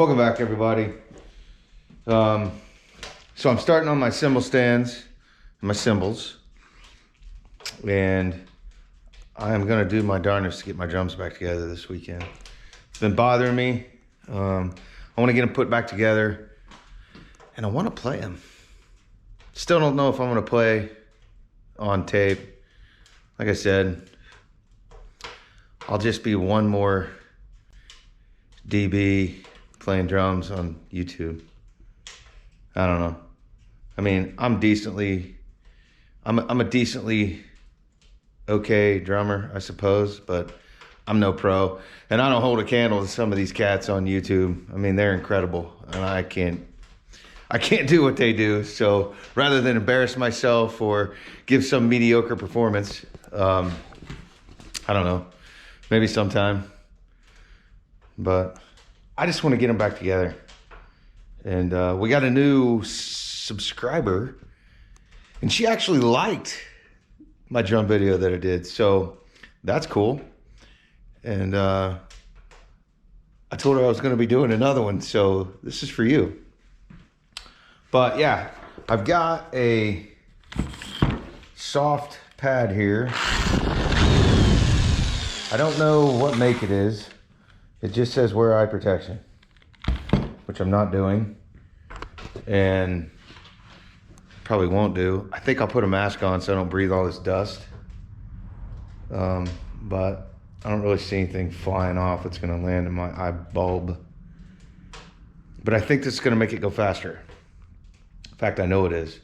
Welcome back, everybody. So I'm starting on my cymbal stands, my cymbals, and I am gonna do my darndest to get my drums back together this weekend. It's been bothering me. I want to get them put back together, and I want to play them. Still don't know if I'm gonna play on tape. Like I said, I'll just be one more DB playing drums on YouTube. I don't know. I mean, I'm a decently okay drummer, I suppose, but I'm no pro. And I don't hold a candle to some of these cats on YouTube. I mean, they're incredible, and I can't do what they do. So rather than embarrass myself or give some mediocre performance, I don't know, maybe sometime. But I just want to get them back together. And we got a new subscriber, and she actually liked my drum video that I did. So that's cool. And I told her I was going to be doing another one. So this is for you. But yeah, I've got a soft pad here. I don't know what make it is. It just says wear eye protection, which I'm not doing, and probably won't do. I think I'll put a mask on so I don't breathe all this dust. But I don't really see anything flying off that's gonna land in my eye bulb. But I think this is gonna make it go faster. In fact, I know it is.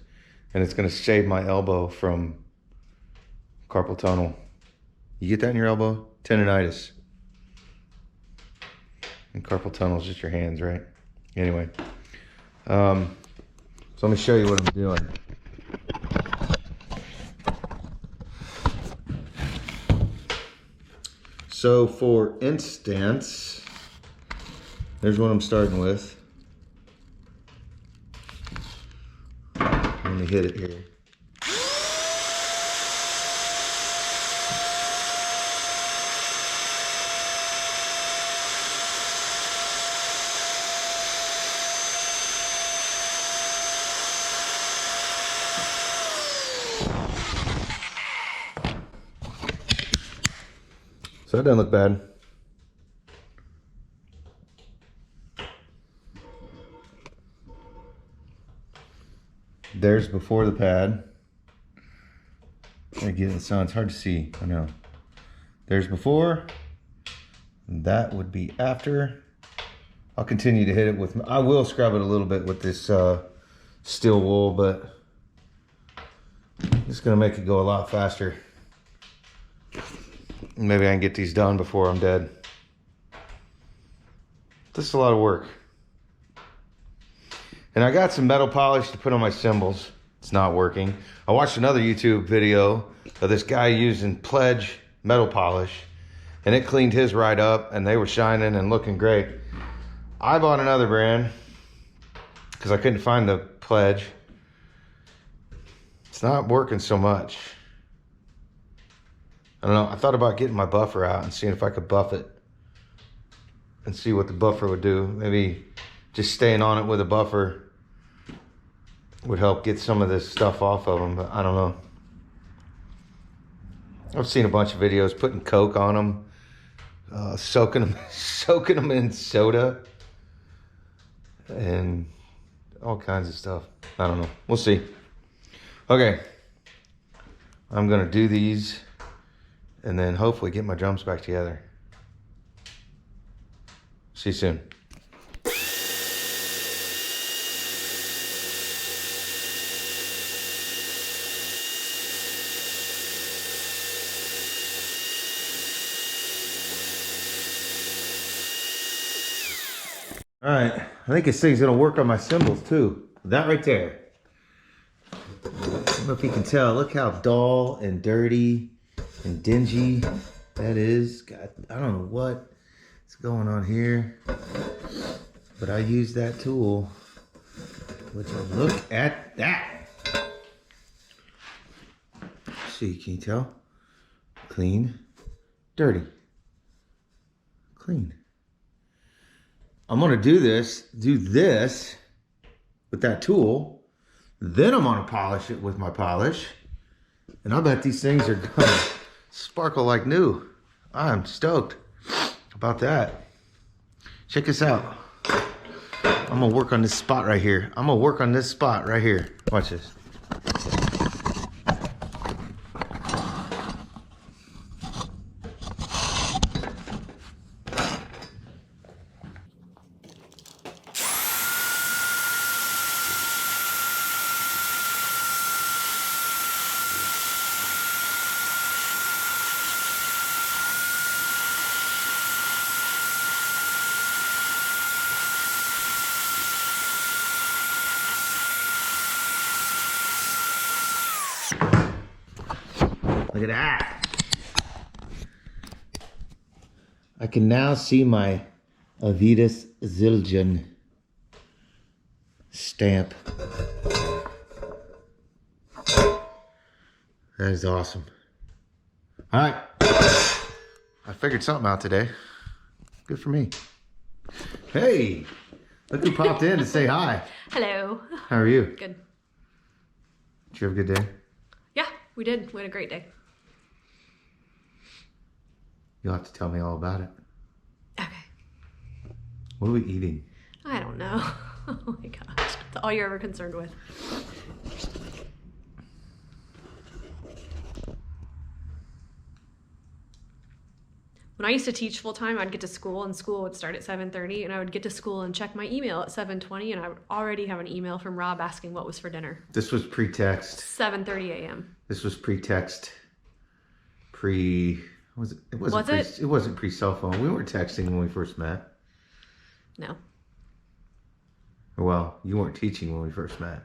And it's gonna save my elbow from carpal tunnel. You get that in your elbow? Tendonitis. And carpal tunnel is just your hands, right? Anyway. So let me show you what I'm doing. So for instance, there's what I'm starting with. Let me hit it here. So that doesn't look bad. There's before the pad. Again, it sounds hard to see, I know. There's before. That would be after. I'll continue to hit it with, I will scrub it a little bit with this steel wool, but it's gonna make it go a lot faster. Maybe I can get these done before I'm dead. This is a lot of work. And I got some metal polish to put on my cymbals. It's not working. I watched another YouTube video of this guy using Pledge metal polish, and it cleaned his right up, and they were shining and looking great. I bought another brand because I couldn't find the Pledge. It's not working so much. I don't know, I thought about getting my buffer out and seeing if I could buff it and see what the buffer would do. Maybe just staying on it with a buffer would help get some of this stuff off of them, but I don't know. I've seen a bunch of videos putting Coke on them, soaking them in soda, and all kinds of stuff. I don't know, we'll see. Okay, I'm gonna do these and then hopefully get my drums back together. See you soon. All right, I think this thing's gonna work on my cymbals too. That right there. I don't know if you can tell, look how dull and dirty and dingy that is. God, I don't know what's going on here, but I use that tool. Would you look at that? See, can you tell? Clean, dirty, clean. I'm gonna do this with that tool. Then I'm gonna polish it with my polish. And I bet these things are gonna sparkle like new. I'm stoked about that. Check this out. I'm gonna work on this spot right here. Watch this. Look at that. I can now see my Avidas Zildjian stamp. That is awesome. All right. I figured something out today. Good for me. Hey, look who popped in to say hi. Hello. How are you? Good. Did you have a good day? Yeah, we did. We had a great day. You'll have to tell me all about it. Okay. What are we eating? I don't know. Oh my gosh. That's all you're ever concerned with. When I used to teach full time, I'd get to school and school would start at 7:30 and I would get to school and check my email at 7:20 and I would already have an email from Rob asking what was for dinner. This was pre-text. 7:30 a.m. This was pre-text. It wasn't pre-cell phone. We weren't texting when we first met. No. Well, you weren't teaching when we first met.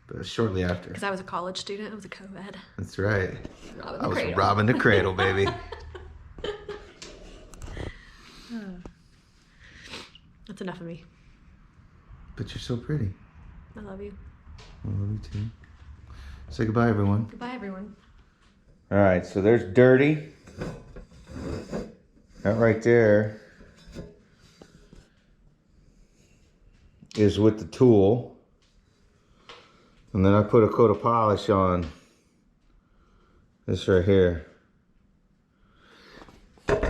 But shortly after. Because I was a college student. I was a co-ed. That's right. I was robbing the cradle, baby. That's enough of me. But you're so pretty. I love you. I love you too. Say goodbye, everyone. Goodbye, everyone. All right, so there's dirty. That right there is with the tool. And then I put a coat of polish on this right here.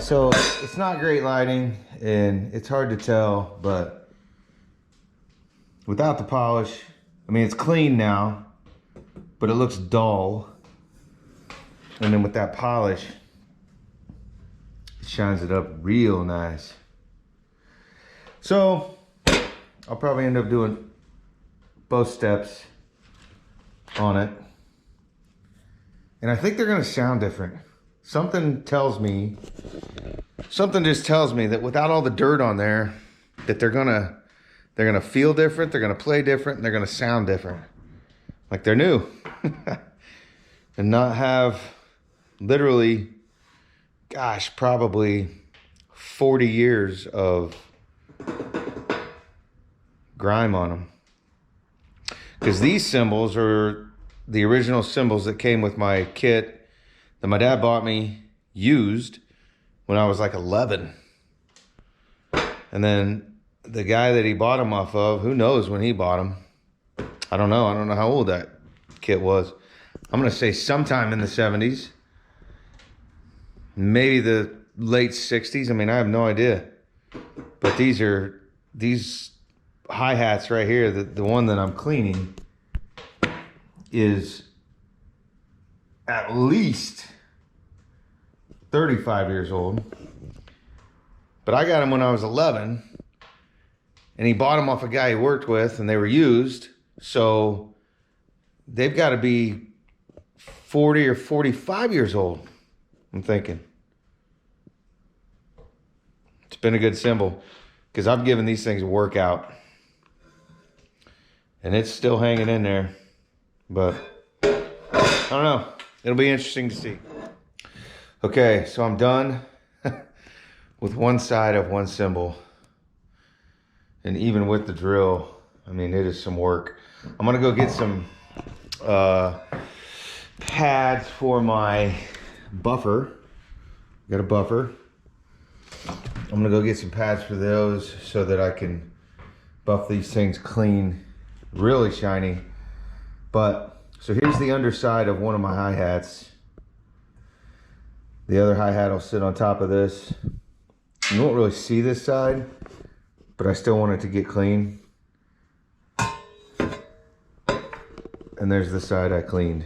So it's not great lighting and it's hard to tell, but without the polish, I mean, it's clean now, but it looks dull. And then with that polish, it shines it up real nice. So I'll probably end up doing both steps on it. And I think they're gonna sound different. Something just tells me that without all the dirt on there, that they're gonna feel different, they're gonna play different, and they're gonna sound different. Like they're new. And not have literally, gosh, probably 40 years of grime on them. Because these cymbals are the original cymbals that came with my kit that my dad bought me used when I was like 11. And then the guy that he bought them off of, who knows when he bought them? I don't know how old that kit was. I'm going to say sometime in the 70s. Maybe the late 60s. I mean, I have no idea. But these hi-hats right here, the one that I'm cleaning, is at least 35 years old. But I got them when I was 11. And he bought them off a guy he worked with, and they were used. So they've got to be 40 or 45 years old, I'm thinking. It's been a good cymbal because I've given these things a workout. And it's still hanging in there. But I don't know. It'll be interesting to see. Okay, so I'm done with one side of one cymbal. And even with the drill, I mean, it is some work. I'm going to go get some pads for my buffer. Got a buffer. I'm gonna go get some pads for those so that I can buff these things clean, really shiny. But, so here's the underside of one of my hi-hats. The other hi-hat will sit on top of this. You won't really see this side, but I still want it to get clean. And there's the side I cleaned.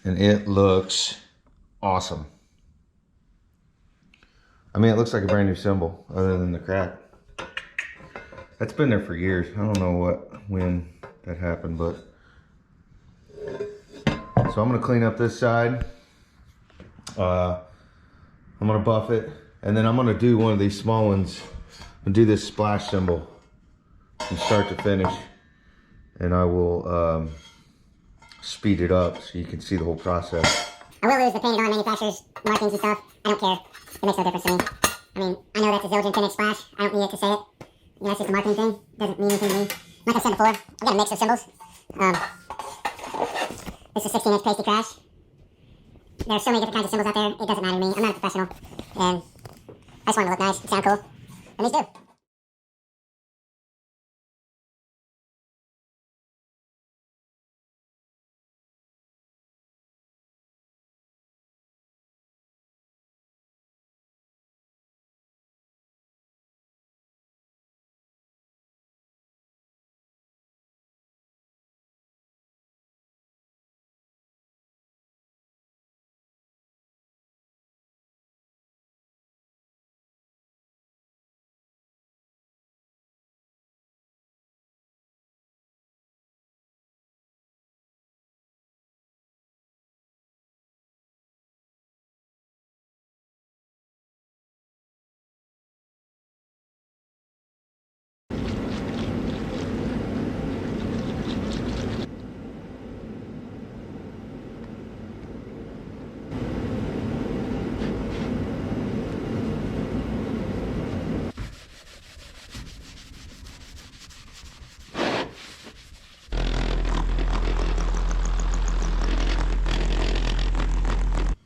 And it looks awesome. I mean, it looks like a brand new cymbal, other than the crack. That's been there for years. I don't know when that happened, but. So I'm gonna clean up this side. I'm gonna buff it, and then I'm gonna do one of these small ones and do this splash cymbal from start to finish. And I will speed it up so you can see the whole process. I will lose the painted on manufacturer's markings and stuff. I don't care. It makes no difference to me. I mean, I know that's a Zildjian finish splash. I don't need it to say it. You know, it's just a marketing thing. It doesn't mean anything to me. Like I said before, I've got a mix of cymbals. This is 16-inch pasty crash. There are so many different kinds of cymbals out there. It doesn't matter to me. I'm not a professional. And I just want it to look nice and sound cool. And these do.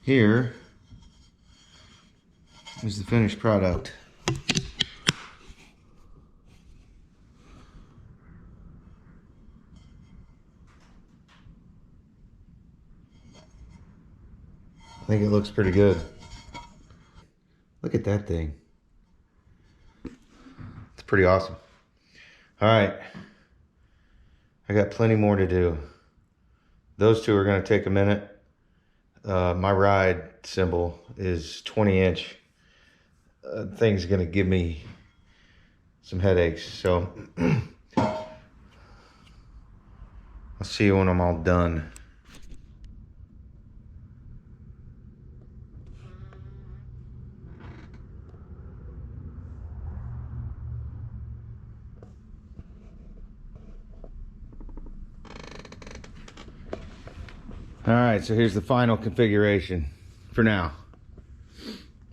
Here is the finished product. I think it looks pretty good. Look at that thing. It's pretty awesome. All right. I got plenty more to do. Those two are going to take a minute. My ride cymbal is 20-inch. Thing's going to give me some headaches. So I'll see you when I'm all done. All right, so here's the final configuration for now.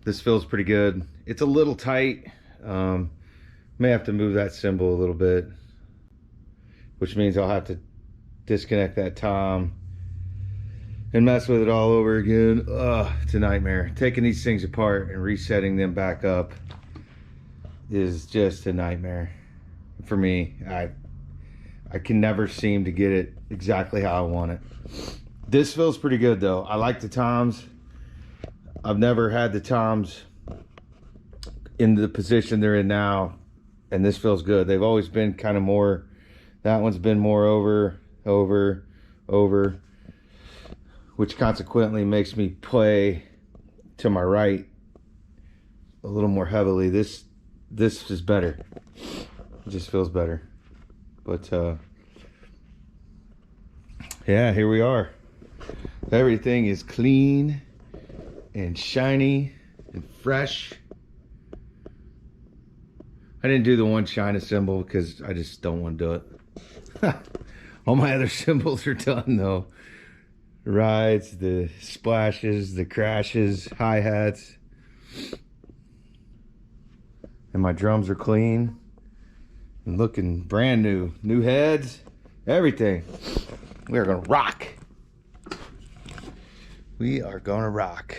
This feels pretty good. It's a little tight. May have to move that cymbal a little bit, which means I'll have to disconnect that tom and mess with it all over again. Ugh, it's a nightmare. Taking these things apart and resetting them back up is just a nightmare for me. I can never seem to get it exactly how I want it. This feels pretty good though. I like the toms. I've never had the toms in the position they're in now, and this feels good. They've always been kind of more, that one's been more over, which consequently makes me play to my right a little more heavily. This is better. It just feels better. But yeah, here we are. Everything is clean and shiny and fresh. I didn't do the one China cymbal because I just don't want to do it. All my other cymbals are done though. The rides, the splashes, the crashes, hi-hats. And my drums are clean and looking brand new. New heads, everything. We are gonna rock. We are gonna rock.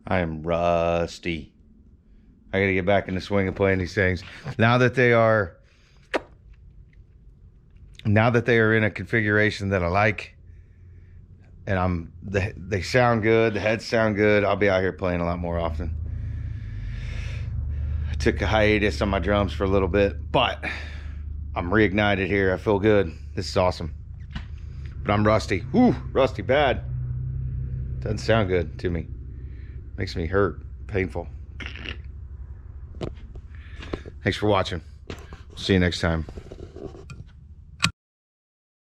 I am rusty. I gotta get back in the swing of playing these things. Now that they are in a configuration that I like, and they sound good, the heads sound good, I'll be out here playing a lot more often. I took a hiatus on my drums for a little bit, but I'm reignited here. I feel good. This is awesome. But I'm rusty. Whew, rusty bad. Doesn't sound good to me. Makes me hurt, painful. Thanks for watching. See you next time.